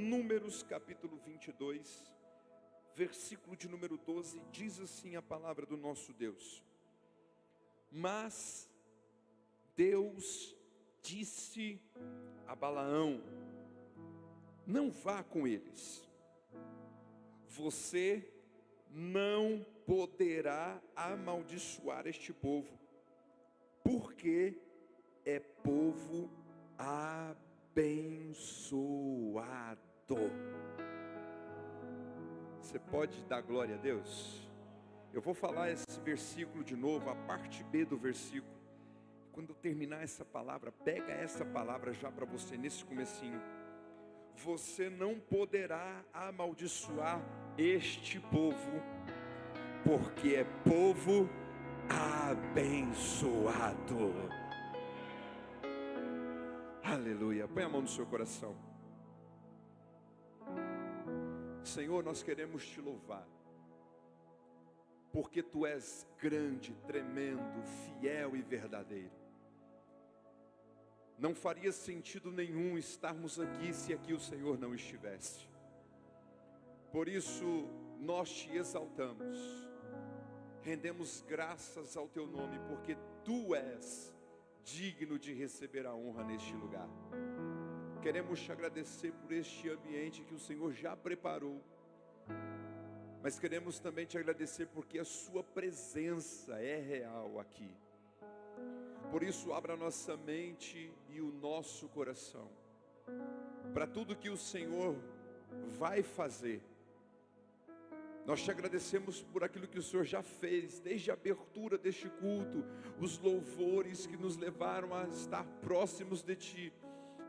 Números capítulo 22, versículo de número 12, diz assim a palavra do nosso Deus: Mas Deus disse a Balaão: não vá com eles, você não poderá amaldiçoar este povo, porque é povo abençoado. Você pode dar glória a Deus? Eu vou falar esse versículo de novo, a parte B do versículo. Quando eu terminar essa palavra, pega essa palavra já para você nesse comecinho. Você não poderá amaldiçoar este povo, porque é povo abençoado. Aleluia. Põe a mão no seu coração. Senhor, nós queremos te louvar, porque tu és grande, tremendo, fiel e verdadeiro. Não faria sentido nenhum estarmos aqui se aqui o Senhor não estivesse. Por isso nós te exaltamos, rendemos graças ao teu nome, porque tu és digno de receber a honra neste lugar. Queremos te agradecer por este ambiente que o Senhor já preparou, mas queremos também te agradecer porque a sua presença é real aqui. Por isso, abra a nossa mente e o nosso coração para tudo que o Senhor vai fazer. Nós te agradecemos por aquilo que o Senhor já fez, desde a abertura deste culto, os louvores que nos levaram a estar próximos de Ti.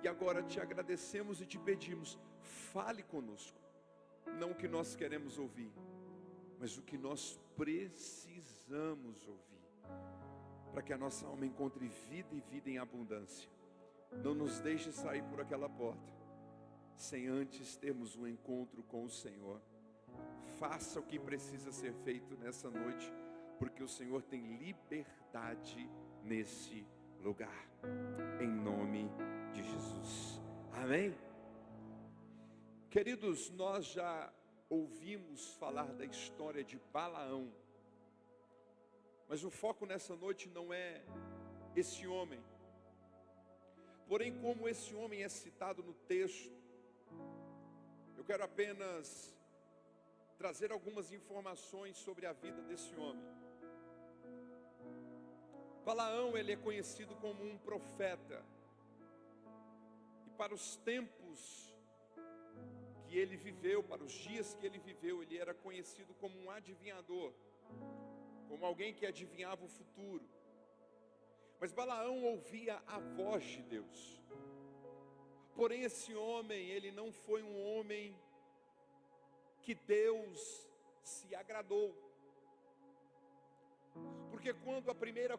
E agora te agradecemos e te pedimos, fale conosco, não o que nós queremos ouvir, mas o que nós precisamos ouvir, para que a nossa alma encontre vida e vida em abundância. Não nos deixe sair por aquela porta, sem antes termos um encontro com o Senhor. Faça o que precisa ser feito nessa noite, porque o Senhor tem liberdade nesse lugar, em nome de Jesus, amém? Queridos, nós já ouvimos falar da história de Balaão, mas o foco nessa noite não é esse homem. Porém, como esse homem é citado no texto, eu quero apenas trazer algumas informações sobre a vida desse homem. Balaão, ele é conhecido como um profeta. E para os tempos que ele viveu, para os dias que ele viveu, ele era conhecido como um adivinhador, como alguém que adivinhava o futuro. Mas Balaão ouvia a voz de Deus. Porém, esse homem, ele não foi um homem que Deus se agradou. Porque quando a primeira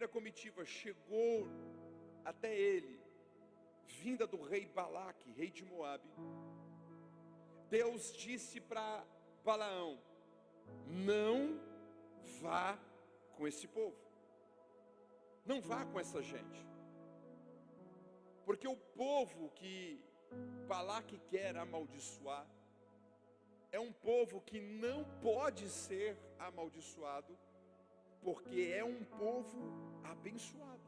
comitiva chegou até ele, vinda do rei Balaque, rei de Moabe, Deus disse para Balaão: não vá com esse povo, não vá com essa gente, porque o povo que Balaque quer amaldiçoar é um povo que não pode ser amaldiçoado, porque é um povo abençoado.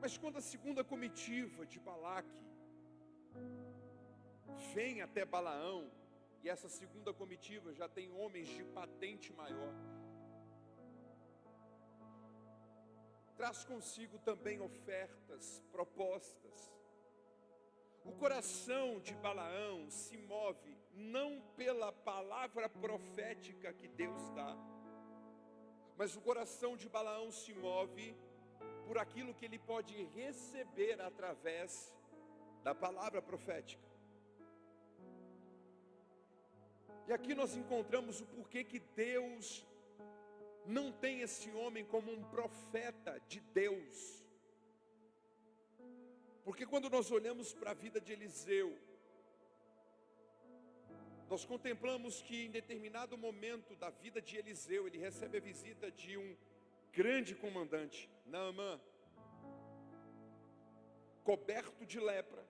Mas quando a segunda comitiva de Balaque vem até Balaão, e essa segunda comitiva já tem homens de patente maior, traz consigo também ofertas, propostas. O coração de Balaão se move não pela palavra profética que Deus dá, mas o coração de Balaão se move por aquilo que ele pode receber através da palavra profética. E aqui nós encontramos o porquê que Deus não tem esse homem como um profeta de Deus. Porque quando nós olhamos para a vida de Eliseu, nós contemplamos que em determinado momento da vida de Eliseu, ele recebe a visita de um grande comandante, Naamã. coberto de lepra.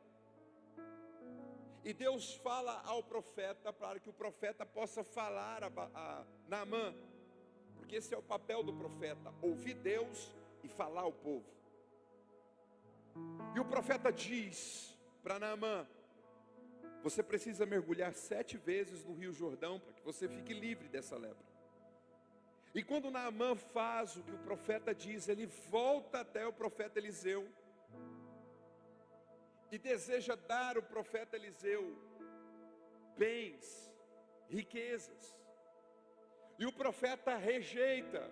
E Deus fala ao profeta para que o profeta possa falar a Naamã, porque esse é o papel do profeta, ouvir Deus e falar ao povo. E o profeta diz para Naamã: você precisa mergulhar 7 vezes no rio Jordão para que você fique livre dessa lepra. E quando Naamã faz o que o profeta diz, ele volta até o profeta Eliseu e deseja dar ao profeta Eliseu bens, riquezas. E o profeta rejeita,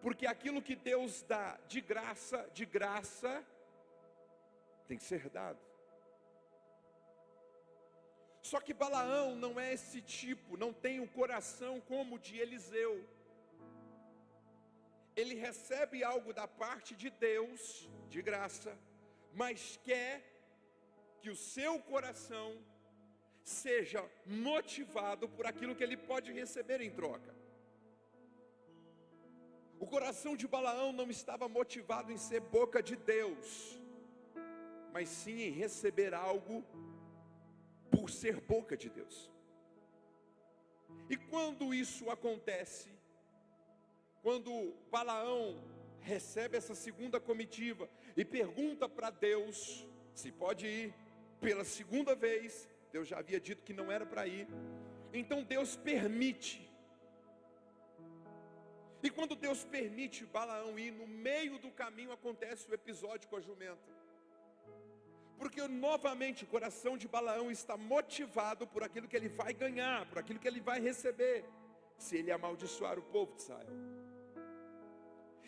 porque aquilo que Deus dá de graça, tem que ser dado. Só que Balaão não é esse tipo, não tem o coração como o de Eliseu. Ele recebe algo da parte de Deus, de graça, mas quer que o seu coração seja motivado por aquilo que ele pode receber em troca. O coração de Balaão não estava motivado em ser boca de Deus, mas sim em receber algo por ser boca de Deus. E quando isso acontece, quando Balaão recebe essa segunda comitiva e pergunta para Deus se pode ir pela segunda vez, Deus já havia dito que não era para ir, então Deus permite. E quando Deus permite Balaão ir, no meio do caminho acontece o episódio com a jumenta. Porque novamente o coração de Balaão está motivado por aquilo que ele vai ganhar, por aquilo que ele vai receber, se ele amaldiçoar o povo de Israel.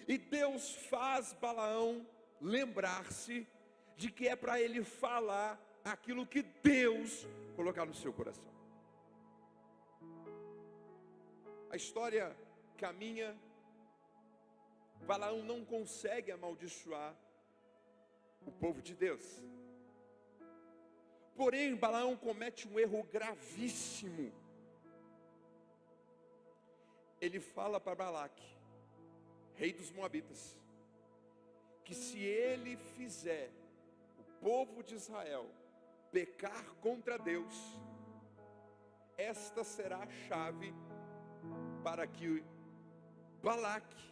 E Deus faz Balaão lembrar-se de que é para ele falar aquilo que Deus colocar no seu coração. A história caminha, Balaão não consegue amaldiçoar o povo de Deus. Porém, Balaão comete um erro gravíssimo. Ele fala para Balaque, rei dos Moabitas, que se ele fizer o povo de Israel pecar contra Deus, esta será a chave para que Balaque,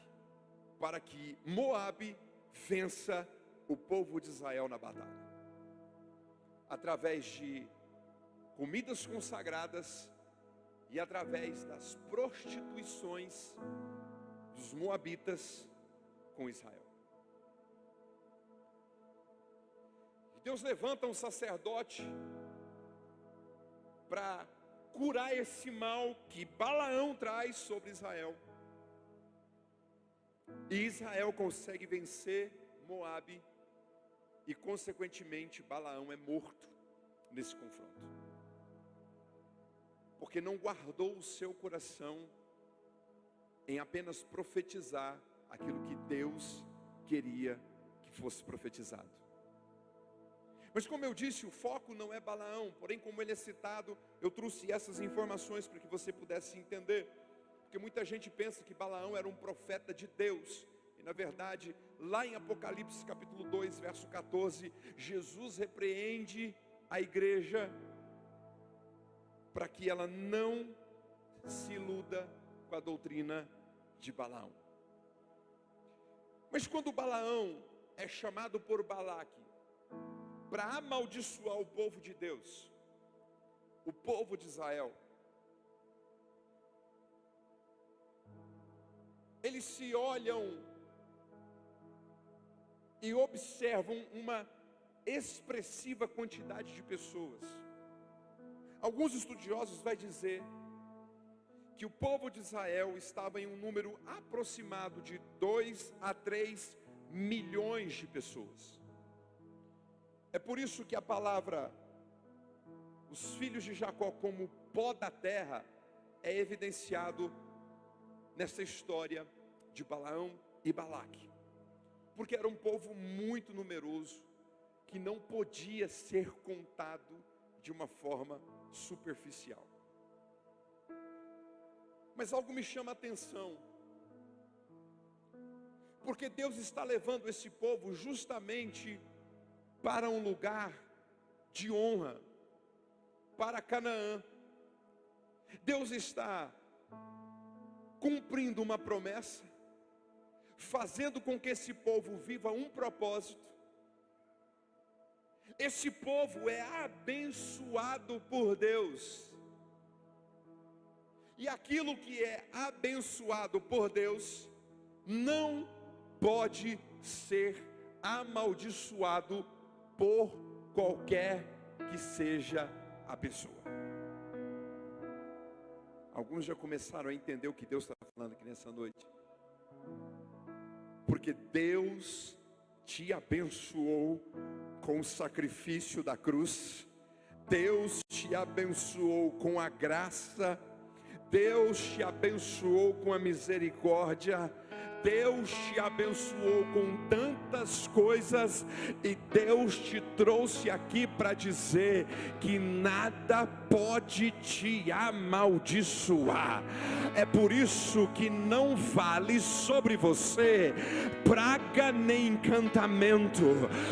para que Moabe vença o povo de Israel na batalha. Através de comidas consagradas e através das prostituições dos moabitas com Israel. E Deus levanta um sacerdote para curar esse mal que Balaão traz sobre Israel. E Israel consegue vencer Moabe. E consequentemente Balaão é morto nesse confronto. Porque não guardou o seu coração em apenas profetizar aquilo que Deus queria que fosse profetizado. Mas como eu disse, o foco não é Balaão. Porém, como ele é citado, eu trouxe essas informações para que você pudesse entender. Porque muita gente pensa que Balaão era um profeta de Deus. E na verdade, lá em Apocalipse capítulo 2, verso 14, Jesus repreende a igreja para que ela não se iluda com a doutrina de Balaão. Mas quando Balaão é chamado por Balaque para amaldiçoar o povo de Deus, o povo de Israel, eles se olham e observam uma expressiva quantidade de pessoas. Alguns estudiosos vão dizer que o povo de Israel estava em um número aproximado de 2 a 3 milhões de pessoas. É por isso que a palavra os filhos de Jacó como pó da terra é evidenciado nessa história de Balaão e Balaque. Porque era um povo muito numeroso, que não podia ser contado de uma forma superficial. Mas algo me chama a atenção, Porque Deus está levando esse povo justamente para um lugar de honra, para Canaã. Deus está cumprindo uma promessa, fazendo com que esse povo viva um propósito. Esse povo é abençoado por Deus. E aquilo que é abençoado por Deus não pode ser amaldiçoado por qualquer que seja a pessoa. Alguns já começaram a entender o que Deus está falando aqui nessa noite. Porque Deus te abençoou com o sacrifício da cruz. Deus te abençoou com a graça. Deus te abençoou com a misericórdia. Deus te abençoou com tantas coisas, e Deus te trouxe aqui para dizer que nada pode te amaldiçoar. É por isso que não vale sobre você praga nem encantamento.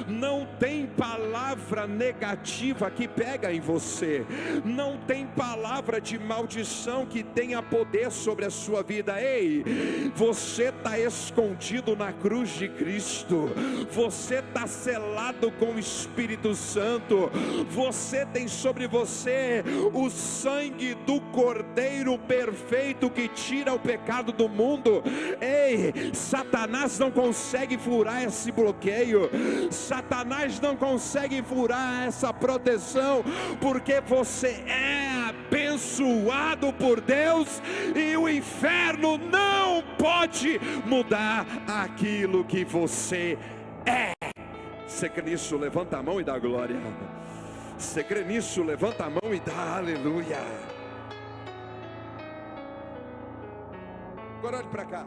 Não tem palavra negativa que pega em você. Não tem palavra de maldição que tenha poder sobre a sua vida. Ei, você está escondido na cruz de Cristo. Você está selado com o Espírito Santo. Você tem sobre você o sangue do Cordeiro perfeito que tira o pecado do mundo. Ei, Satanás não consegue furar esse bloqueio. Satanás não consegue furar essa proteção, porque você é abençoado por Deus, e o inferno não pode mudar aquilo que você é. Você crê nisso? Levanta a mão e dá glória. Você crê nisso? Levanta a mão e dá aleluia. Agora olhe para cá.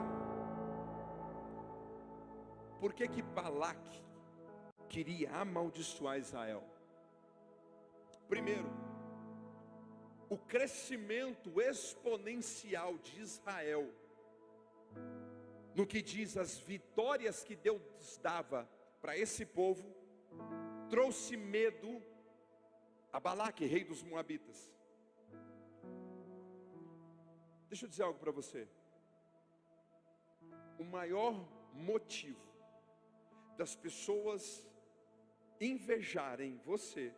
Por que que Balaque queria amaldiçoar Israel? Primeiro, o crescimento exponencial de Israel, no que diz as vitórias que Deus dava para esse povo, trouxe medo a Balaque, rei dos Moabitas. Deixa eu dizer algo para você. O maior motivo das pessoas invejarem você,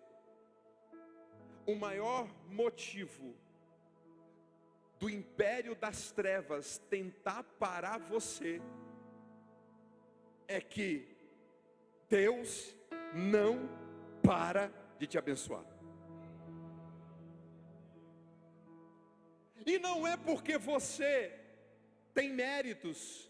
o maior motivo do império das trevas tentar parar você, é que Deus não para de te abençoar. E não é porque você tem méritos.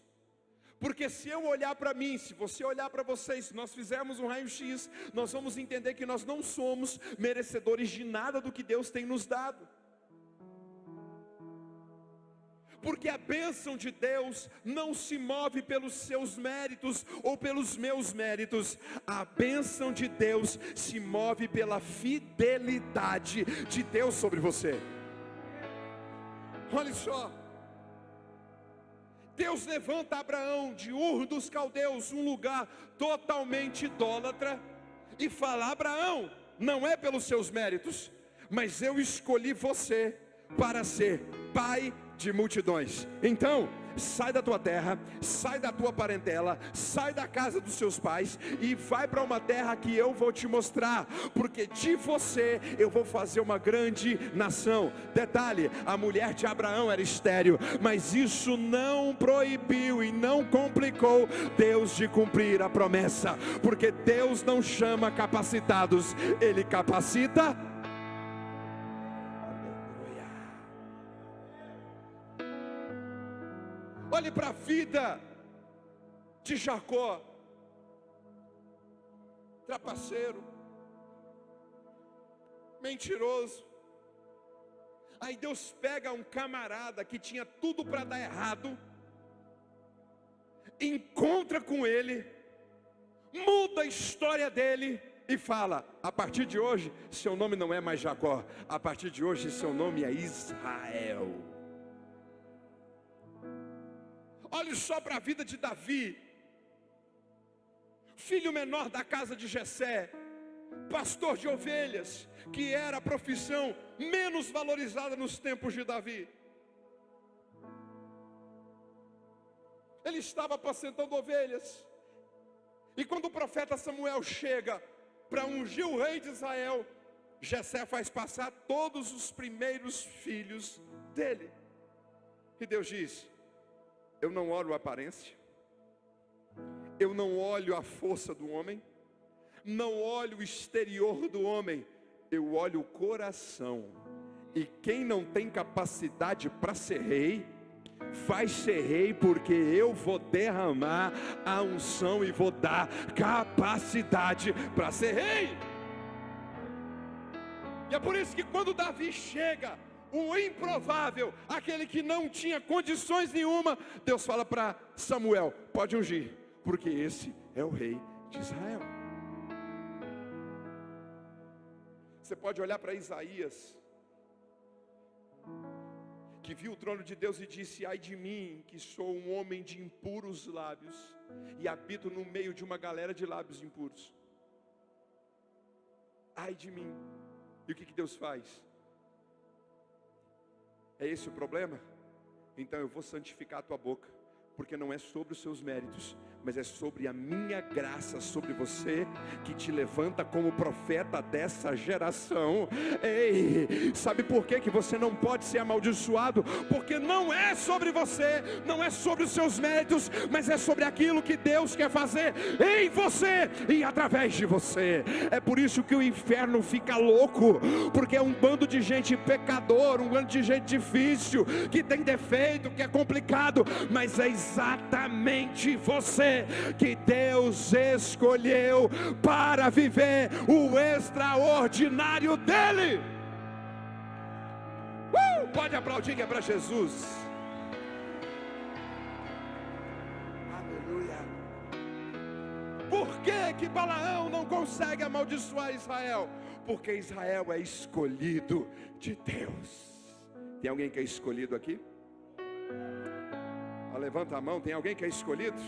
Porque se eu olhar para mim, se você olhar para vocês, se nós fizermos um raio-x, nós vamos entender que nós não somos merecedores de nada do que Deus tem nos dado. Porque a bênção de Deus não se move pelos seus méritos ou pelos meus méritos. A bênção de Deus se move pela fidelidade de Deus sobre você. Olha só. Deus levanta Abraão de Ur dos Caldeus, um lugar totalmente idólatra, e fala: Abraão, não é pelos seus méritos, mas eu escolhi você para ser pai de multidões. Então, sai da tua terra, sai da tua parentela, sai da casa dos seus pais e vai para uma terra que eu vou te mostrar, porque de você eu vou fazer uma grande nação. Detalhe, a mulher de Abraão era estéril, mas isso não proibiu e não complicou Deus de cumprir a promessa, porque Deus não chama capacitados, Ele capacita. Olhe para a vida de Jacó, trapaceiro, mentiroso. Aí Deus pega um camarada que tinha tudo para dar errado, encontra com ele, muda a história dele e fala: a partir de hoje seu nome não é mais Jacó, a partir de hoje seu nome é Israel. Olhe só para a vida de Davi. filho menor da casa de Jessé, pastor de ovelhas, que era a profissão menos valorizada nos tempos de Davi. Ele estava apacentando ovelhas, e quando o profeta Samuel chega para ungir o rei de Israel, Jessé faz passar todos os primeiros filhos dele. E Deus diz: eu não olho a aparência, eu não olho a força do homem, não olho o exterior do homem, eu olho o coração. E quem não tem capacidade para ser rei, vai ser rei, porque eu vou derramar a unção e vou dar capacidade para ser rei. E é por isso que quando Davi chega, o improvável, aquele que não tinha condições nenhuma, Deus fala para Samuel: pode ungir, porque esse é o rei de Israel. Você pode olhar para Isaías, que viu o trono de Deus e disse: ai de mim, que sou um homem de impuros lábios, e habito no meio de uma galera de lábios impuros. Ai de mim. E o que Deus faz? É esse o problema? Então eu vou santificar a tua boca, porque não é sobre os seus méritos, mas é sobre a minha graça sobre você, que te levanta como profeta dessa geração. Ei, sabe por que você não pode ser amaldiçoado? Porque não é sobre você, não é sobre os seus méritos, mas é sobre aquilo que Deus quer fazer em você e através de você. É por isso que o inferno fica louco, porque é um bando de gente pecador, um bando de gente difícil, que tem defeito, que é complicado, mas é exatamente você que Deus escolheu para viver o extraordinário dele. Pode aplaudir, que é para Jesus. Aleluia. Por que Balaão não consegue amaldiçoar Israel? Porque Israel é escolhido de Deus. Tem alguém que é escolhido aqui? Levanta a mão. Tem alguém que é escolhido?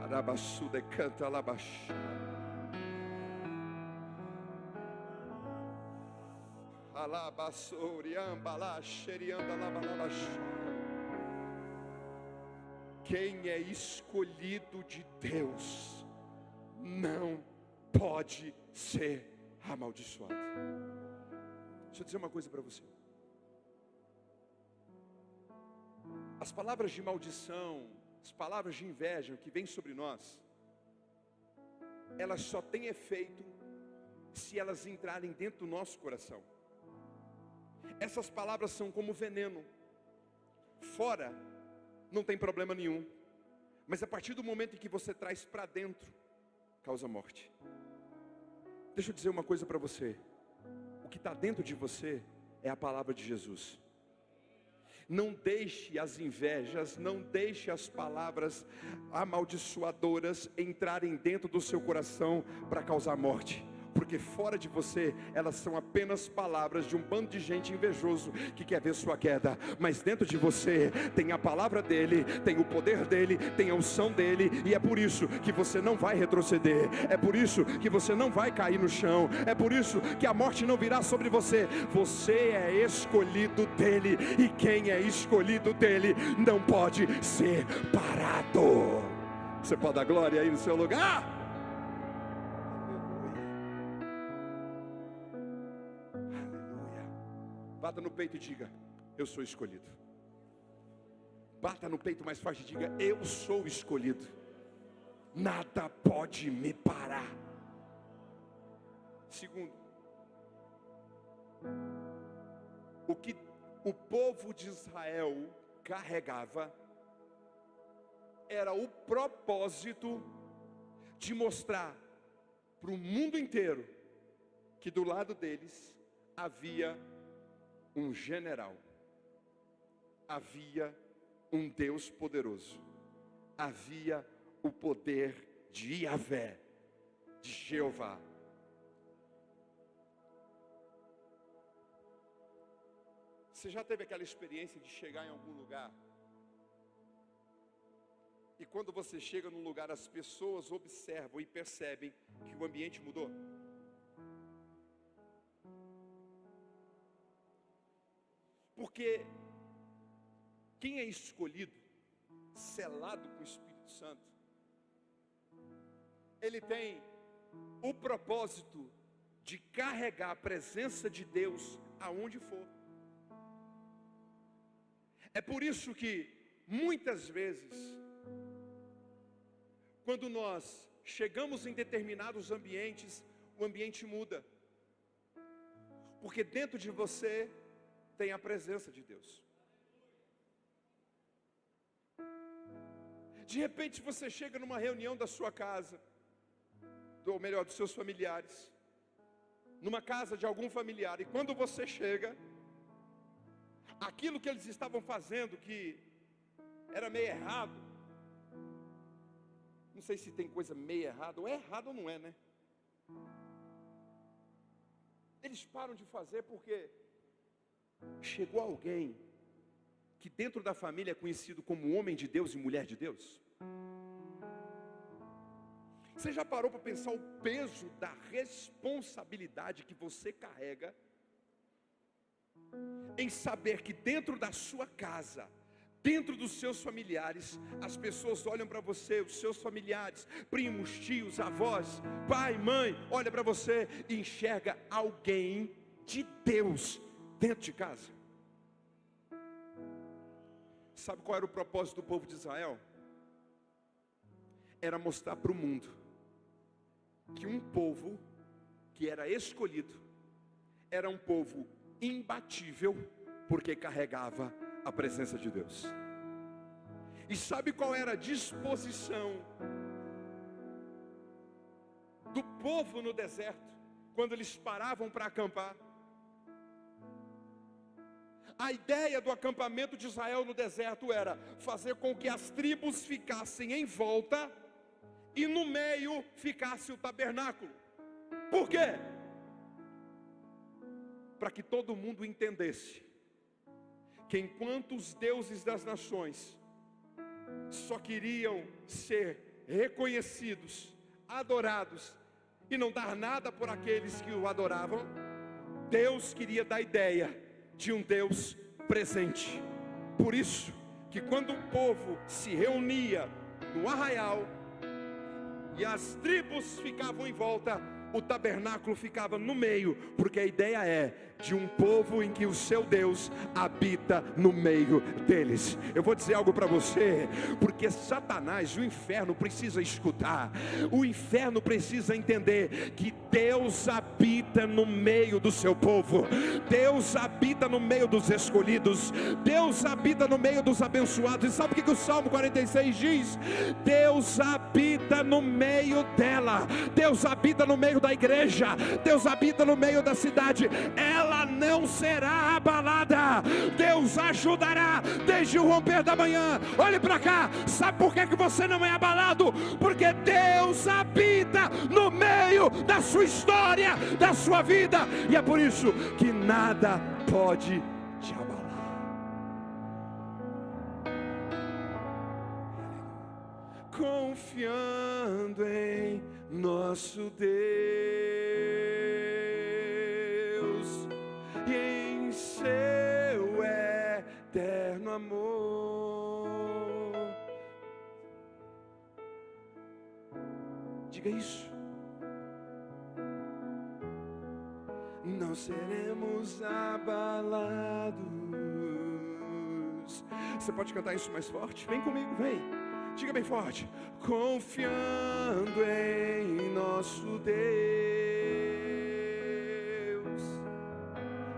Arabassude canta labash. Quem é escolhido de Deus não pode ser amaldiçoado. Deixa eu dizer uma coisa para você. As palavras de maldição, as palavras de inveja que vêm sobre nós, elas só têm efeito se elas entrarem dentro do nosso coração. Essas palavras são como veneno. Fora não tem problema nenhum, mas a partir do momento em que você traz para dentro, causa morte. Deixa eu dizer uma coisa para você. O que está dentro de você é a palavra de Jesus. Não deixe as invejas, não deixe as palavras amaldiçoadoras entrarem dentro do seu coração para causar morte. Porque fora de você, elas são apenas palavras de um bando de gente invejoso que quer ver sua queda. Mas dentro de você tem a palavra dele, tem o poder dele, tem a unção dele. E é por isso que você não vai retroceder. É por isso que você não vai cair no chão. É por isso que a morte não virá sobre você. Você é escolhido dele, e quem é escolhido dele não pode ser parado. Você pode dar glória aí no seu lugar? Bata no peito e diga: eu sou escolhido. Bata no peito mais forte e diga: eu sou escolhido. Nada pode me parar. Segundo, o que o povo de Israel carregava era o propósito de mostrar para o mundo inteiro que do lado deles havia um general, havia um Deus poderoso, havia o poder de Yahvé, de Jeová. Você já teve aquela experiência de chegar em algum lugar E quando você chega num lugar, as pessoas observam e percebem que o ambiente mudou. Porque quem é escolhido, selado com o Espírito Santo, ele tem o propósito de carregar a presença de Deus aonde for. É por isso que muitas vezes, quando nós chegamos em determinados ambientes, o ambiente muda. Porque dentro de você tem a presença de Deus. De repente você chega numa reunião da sua casa, ou melhor, dos seus familiares, numa casa de algum familiar, e quando você chega, aquilo que eles estavam fazendo, que era meio errado, não sei se tem coisa meio errada, ou é errado ou não é, né? Eles param de fazer porque chegou alguém que dentro da família é conhecido como homem de Deus e mulher de Deus. Você já parou para pensar o peso da responsabilidade que você carrega em saber que dentro da sua casa, dentro dos seus familiares, as pessoas olham para você, os seus familiares, primos, tios, avós, pai, mãe, olha para você e enxerga alguém de Deus dentro de casa? Sabe qual era o propósito do povo de Israel? Era mostrar para o mundo que um povo que era escolhido era um povo imbatível, porque carregava a presença de Deus. E sabe qual era a disposição do povo no deserto, quando eles paravam para acampar? A ideia do acampamento de Israel no deserto era fazer com que as tribos ficassem em volta e no meio ficasse o tabernáculo. Por quê? Para que todo mundo entendesse que enquanto os deuses das nações só queriam ser reconhecidos, adorados e não dar nada por aqueles que o adoravam, Deus queria dar a ideia de um Deus presente. Por isso que quando o povo se reunia no arraial e as tribos ficavam em volta, o tabernáculo ficava no meio, porque a ideia é de um povo em que o seu Deus habita no meio deles. Eu vou dizer algo para você, porque Satanás, o inferno precisa escutar, o inferno precisa entender que Deus habita no meio do seu povo, Deus habita no meio dos escolhidos, Deus habita no meio dos abençoados. E sabe o que o Salmo 46 diz? Deus habita no meio dela, Deus habita no meio da igreja, Deus habita no meio da cidade. Ela não será abalada, Deus ajudará desde o romper da manhã. Olhe para cá, sabe por que você não é abalado? Porque Deus habita no meio da sua história, da sua vida, e é por isso que nada pode te abalar. Confiando em nosso Deus e em seu eterno amor. Diga isso. Não seremos abalados. Você pode cantar isso mais forte? Vem comigo, vem. Diga bem forte. Confiando em nosso Deus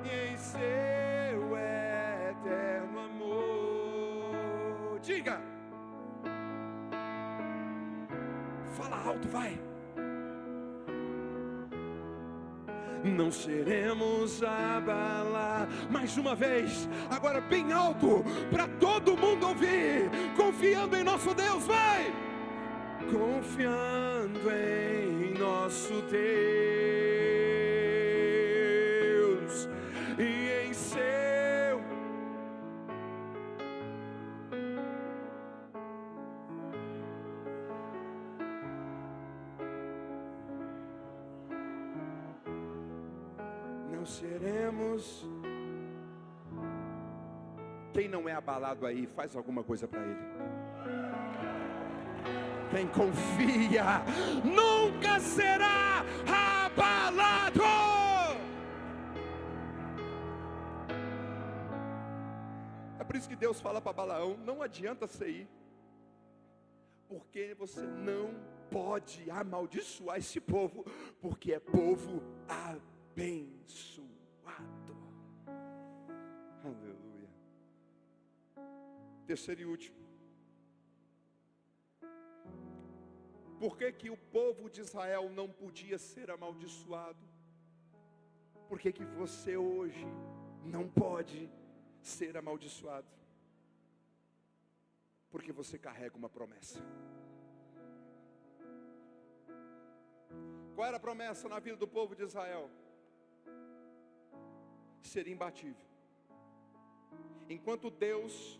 e em seu eterno amor. Diga. Fala alto, vai. Não seremos abalados. Mais uma vez, agora bem alto, para todo mundo ouvir. Confiando em nosso Deus, vai. Confiando em nosso Deus e em seu. não seremos. Quem não é abalado aí, faz alguma coisa para ele. Quem confia, nunca será abalado. É por isso que Deus fala para Balaão: não adianta você ir, porque você não pode amaldiçoar esse povo, porque é povo abençoado. Aleluia. Terceiro e último. Por que o povo de Israel não podia ser amaldiçoado? Por que você hoje não pode ser amaldiçoado? Porque você carrega uma promessa. Qual era a promessa na vida do povo de Israel? Ser imbatível. Enquanto Deus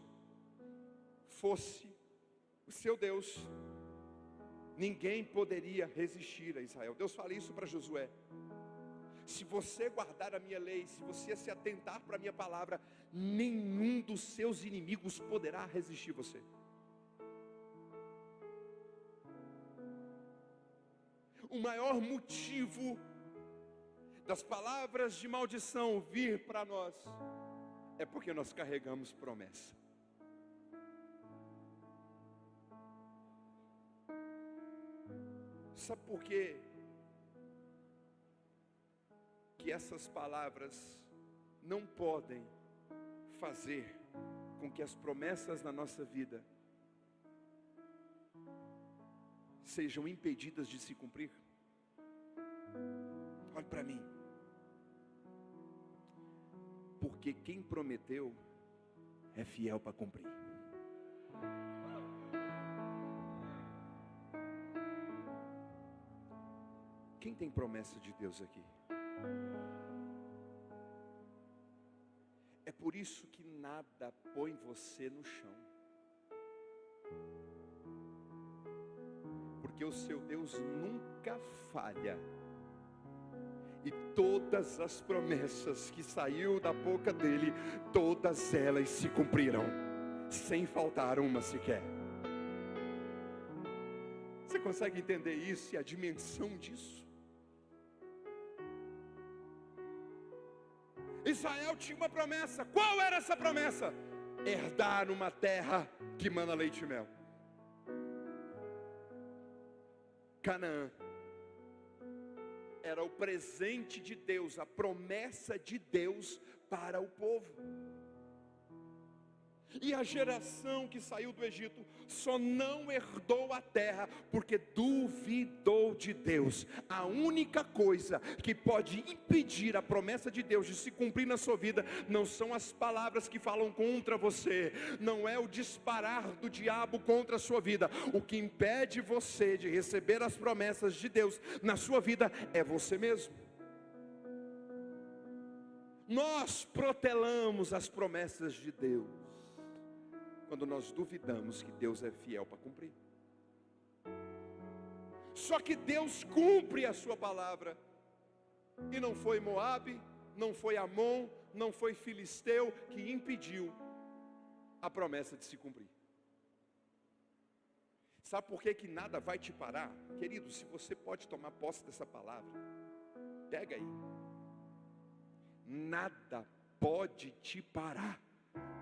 fosse o seu Deus, ninguém poderia resistir a Israel. Deus fala isso para Josué: se você guardar a minha lei, se você se atentar para a minha palavra, nenhum dos seus inimigos poderá resistir você. O maior motivo das palavras de maldição vir para nós é porque nós carregamos promessa. Sabe por quê que essas palavras não podem fazer com que as promessas na nossa vida sejam impedidas de se cumprir? Olhe para mim. Porque quem prometeu é fiel para cumprir. Quem tem promessa de Deus aqui? É por isso que nada põe você no chão. Porque o seu Deus nunca falha. E todas as promessas que saiu da boca dele, todas elas se cumpriram, sem faltar uma sequer. Você consegue entender isso e a dimensão disso? Israel tinha uma promessa. Qual era essa promessa? Herdar uma terra que mana leite e mel. Canaã era o presente de Deus, a promessa de Deus para o povo. E a geração que saiu do Egito só não herdou a terra porque duvidou de Deus. A única coisa que pode impedir a promessa de Deus de se cumprir na sua vida não são as palavras que falam contra você, não é o disparar do diabo contra a sua vida. O que impede você de receber as promessas de Deus na sua vida é você mesmo. Nós protelamos as promessas de Deus quando nós duvidamos que Deus é fiel para cumprir. Só que Deus cumpre a sua palavra. E não foi Moabe, não foi Amon, não foi Filisteu que impediu a promessa de se cumprir. Sabe por que nada vai te parar? Querido, se você pode tomar posse dessa palavra, pega aí. Nada pode te parar,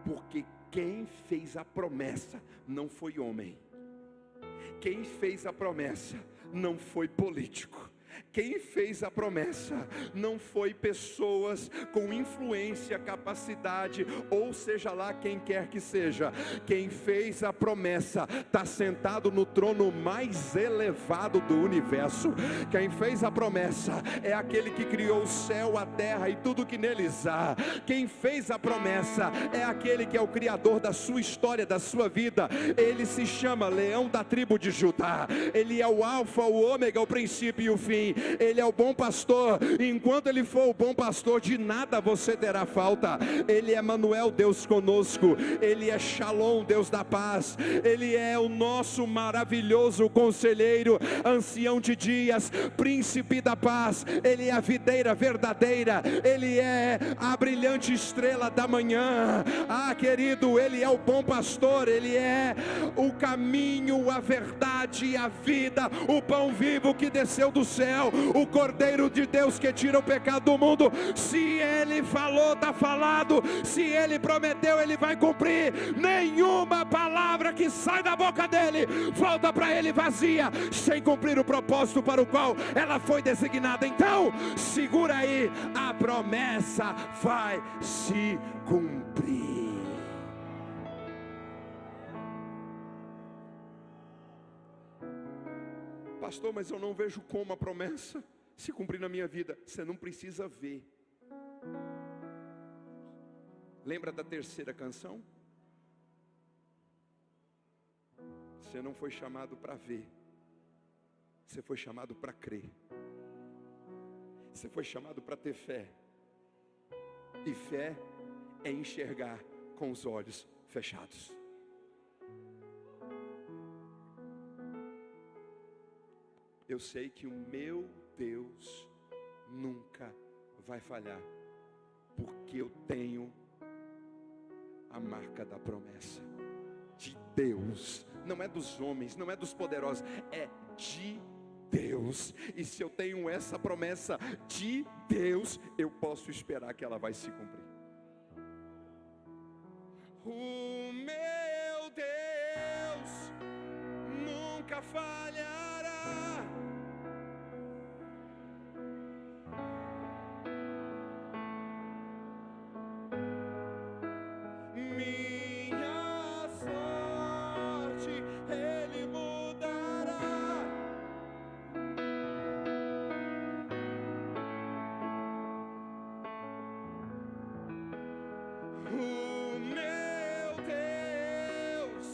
porque quem fez a promessa não foi homem. Quem fez a promessa não foi político. Quem fez a promessa não foi pessoas com influência, capacidade, ou seja lá quem quer que seja. Quem fez a promessa está sentado no trono mais elevado do universo. Quem fez a promessa é aquele que criou o céu, a terra e tudo que neles há. Quem fez a promessa é aquele que é o criador da sua história, da sua vida. Ele se chama Leão da tribo de Judá. Ele é o alfa, o ômega, o princípio e o fim. Ele é o bom pastor. Enquanto Ele for o bom pastor, de nada você terá falta. Ele é Emanuel, Deus conosco. Ele é Shalom, Deus da paz. Ele é o nosso maravilhoso conselheiro, ancião de dias, príncipe da paz. Ele é a videira verdadeira. Ele é a brilhante estrela da manhã. Ah, querido, Ele é o bom pastor. Ele é o caminho, a verdade e a vida, o pão vivo que desceu do céu, o Cordeiro de Deus que tira o pecado do mundo. Se Ele falou, está falado. Se Ele prometeu, Ele vai cumprir. Nenhuma palavra que sai da boca dEle volta para Ele vazia, sem cumprir o propósito para o qual ela foi designada. Então, segura aí, a promessa vai se cumprir. Pastor, mas eu não vejo como a promessa se cumprir na minha vida. Você não precisa ver. Lembra da terceira canção? Você não foi chamado para ver. Você foi chamado para crer. Você foi chamado para ter fé. E fé é enxergar com os olhos fechados. Eu sei que o meu Deus nunca vai falhar, porque eu tenho a marca da promessa de Deus. Não é dos homens, não é dos poderosos, é de Deus. E se eu tenho essa promessa de Deus, eu posso esperar que ela vai se cumprir. O meu Deus nunca falhará. Minha sorte Ele mudará. O meu Deus,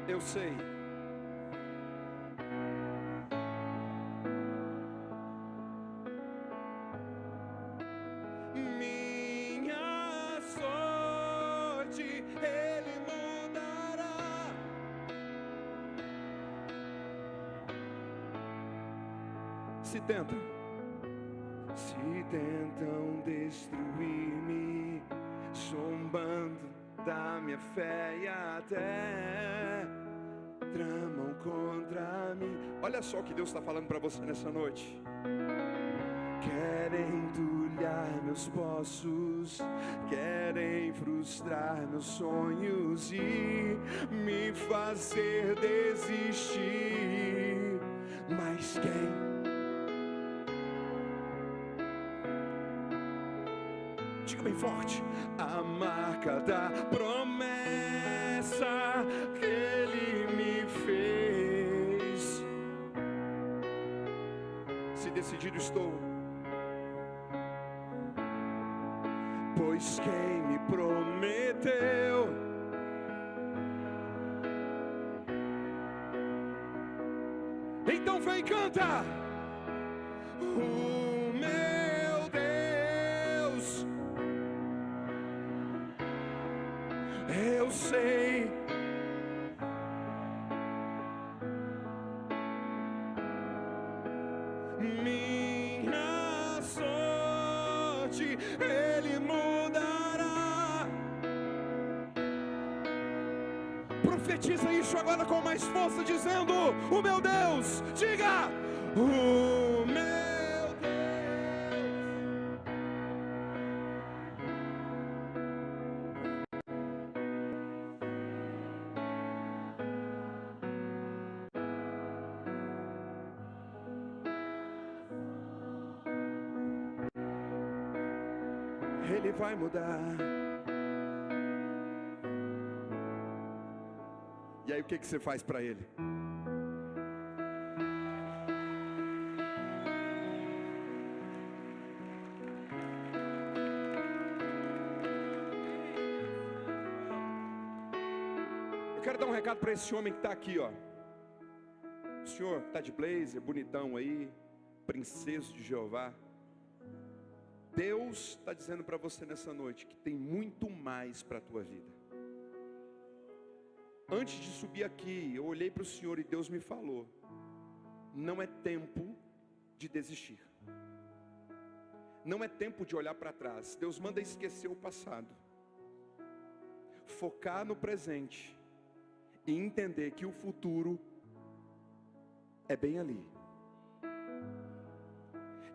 eu sei. Minha sorte Ele mudará. Se tentam destruir-me, zombando da minha fé e até tramam contra mim. Olha só o que Deus está falando para você nessa noite. Querem entulhar meus poços, querem frustrar meus sonhos e me fazer desistir. Mas quem? Diga bem forte. A marca da promessa que Ele me fez. Se decidido estou, pois quem me prometeu então vem, canta. O meu Deus, eu sei. Minha sorte Ele mudará. Profetiza isso agora com mais força, dizendo: o meu Deus, diga, o meu Ele vai mudar. E aí o que você faz para Ele? Eu quero dar um recado para esse homem que está aqui, ó. senhor está de blazer, bonitão aí, princeso de Jeová. Deus está dizendo para você nessa noite que tem muito mais para a tua vida. Antes de subir aqui, eu olhei para o Senhor e Deus me falou: não é tempo de desistir. Não é tempo de olhar para trás. Deus manda esquecer o passado, focar no presente e entender que o futuro é bem ali.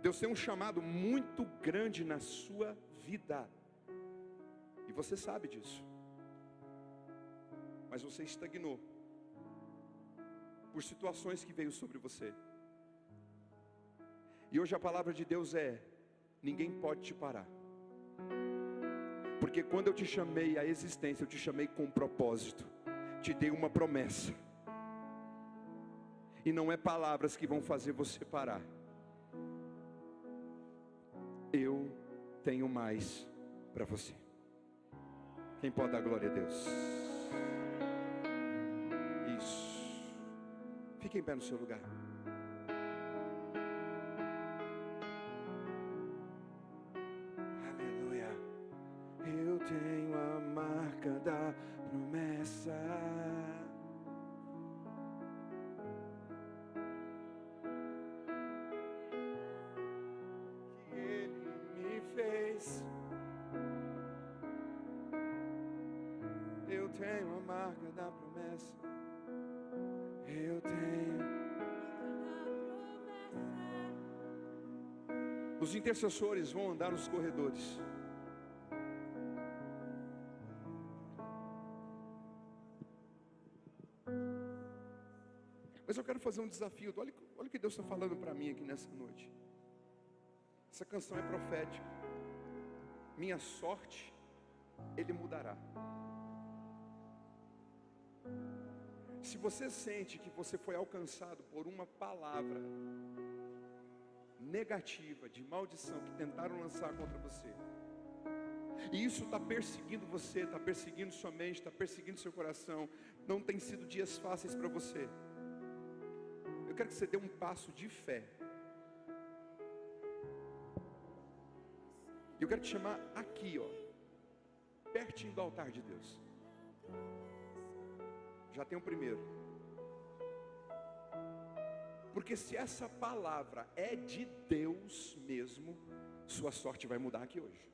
Deus tem um chamado muito grande na sua vida, e você sabe disso, mas você estagnou por situações que veio sobre você. E hoje a palavra de Deus é: ninguém pode te parar, porque quando eu te chamei à existência, eu te chamei com um propósito, te dei uma promessa, e não é palavras que vão fazer você parar. Eu tenho mais para você. Quem pode dar glória a Deus? Isso. Fique em pé no seu lugar. Aleluia. Eu tenho a marca da promessa. Eu tenho a marca da promessa. Eu tenho. Os intercessores vão andar nos corredores. Mas eu quero fazer um desafio. Olha o que Deus está falando para mim aqui nessa noite. Essa canção é profética. Minha sorte Ele mudará. Se você sente que você foi alcançado por uma palavra negativa, de maldição, que tentaram lançar contra você, e isso está perseguindo você, está perseguindo sua mente, está perseguindo seu coração, não tem sido dias fáceis para você, eu quero que você dê um passo de fé. Eu quero te chamar aqui, ó, pertinho do altar de Deus. Já tem o primeiro. Porque se essa palavra é de Deus mesmo, sua sorte vai mudar aqui hoje.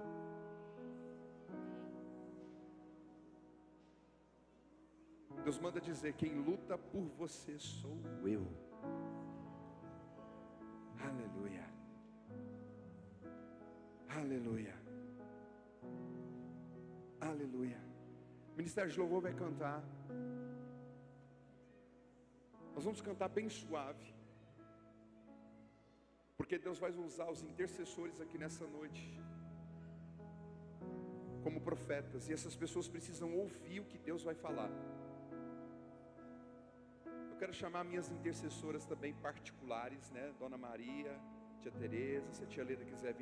Deus manda dizer: quem luta por você sou eu. Aleluia. Aleluia. Aleluia. O Ministério de Louvor vai cantar. Nós vamos cantar bem suave, porque Deus vai usar os intercessores aqui nessa noite como profetas, e essas pessoas precisam ouvir o que Deus vai falar. Eu quero chamar minhas intercessoras também particulares, né? Dona Maria, tia Tereza, se a tia Leda quiser vir.